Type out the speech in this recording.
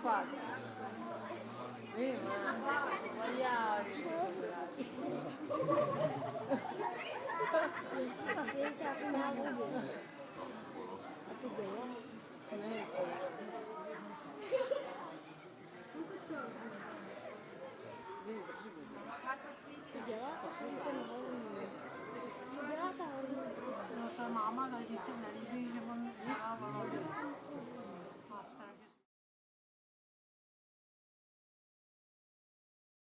passa? Vem, mano. Olha, No, to máma tady se nelíbí, že on dává.